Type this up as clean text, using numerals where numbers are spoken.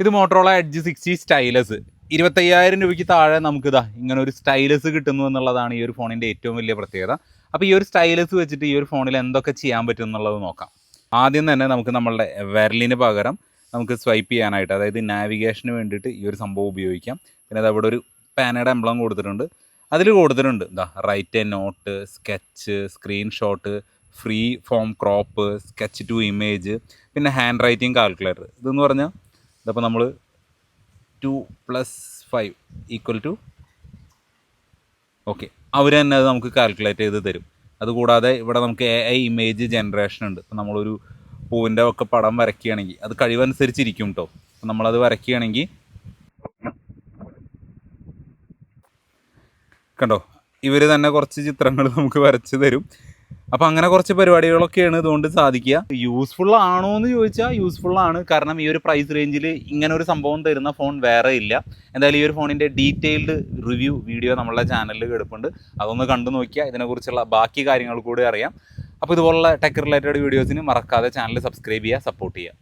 ഇത് Motorola edge 60 stylus. 25,000 രൂപയ്ക്ക് താഴെ നമുക്കിതാ ഇങ്ങനെ ഒരു സ്റ്റൈലസ് കിട്ടുന്നു എന്നുള്ളതാണ് ഈ ഒരു ഫോണിൻ്റെ ഏറ്റവും വലിയ പ്രത്യേകത. അപ്പോൾ ഈ ഒരു സ്റ്റൈലസ് വെച്ചിട്ട് ഈ ഒരു ഫോണിൽ എന്തൊക്കെ ചെയ്യാൻ പറ്റും എന്നുള്ളത് നോക്കാം. ആദ്യം തന്നെ നമുക്ക് നമ്മളുടെ വിരലിന് പകരം നമുക്ക് സ്വൈപ്പ് ചെയ്യാനായിട്ട്, അതായത് നാവിഗേഷന് വേണ്ടിയിട്ട് ഈ ഒരു സംഭവം ഉപയോഗിക്കാം. പിന്നെ അത് അവിടെ ഒരു പാനയുടെ എംബ്ലം കൊടുത്തിട്ടുണ്ട്. അതിൽ കൊടുത്തിട്ടുണ്ട് എന്താ write a note, sketch, screenshot, free form crop, sketch to image, പിന്നെ ഹാൻഡ് റൈറ്റിംഗ് കാൽക്കുലേറ്റർ. ഇതെന്ന് പറഞ്ഞാൽ ഇതപ്പോൾ നമ്മൾ 2 + 5 = ഓക്കെ, അവർ തന്നെ അത് നമുക്ക് കാൽക്കുലേറ്റ് ചെയ്ത് തരും. അതുകൂടാതെ ഇവിടെ നമുക്ക് AI ഇമേജ് ജനറേഷൻ ഉണ്ട്. ഇപ്പോൾ നമ്മളൊരു പൂവിൻ്റെ ഒക്കെ പടം വരയ്ക്കുകയാണെങ്കിൽ അത് കഴിവനുസരിച്ചിരിക്കും കേട്ടോ. അപ്പോൾ നമ്മളത് വരയ്ക്കുകയാണെങ്കിൽ കണ്ടോ, ഇവർ തന്നെ കുറച്ച് ചിത്രങ്ങൾ നമുക്ക് വരച്ച് തരും. അപ്പോൾ അങ്ങനെ കുറച്ച് പരിപാടികളൊക്കെയാണ് ഇതുകൊണ്ട് സാധിക്കുക. യൂസ്ഫുൾ ആണോ എന്ന് ചോദിച്ചാൽ യൂസ്ഫുള്ളാണ്. കാരണം ഈ ഒരു പ്രൈസ് റേഞ്ചിൽ ഇങ്ങനെ ഒരു സംഭവം തരുന്ന ഫോൺ വേറെ ഇല്ല. എന്തായാലും ഈ ഒരു ഫോണിൻ്റെ ഡീറ്റെയിൽഡ് റിവ്യൂ വീഡിയോ നമ്മളുടെ ചാനലിൽ കിടപ്പുണ്ട്. അതൊന്ന് കണ്ടു നോക്കിയാൽ ഇതിനെക്കുറിച്ചുള്ള ബാക്കി കാര്യങ്ങൾ കൂടി അറിയാം. അപ്പോൾ ഇതുപോലുള്ള ടെക് റിലേറ്റഡ് വീഡിയോസിന് മറക്കാതെ ചാനൽ സബ്സ്ക്രൈബ് ചെയ്യുക, സപ്പോർട്ട് ചെയ്യുക.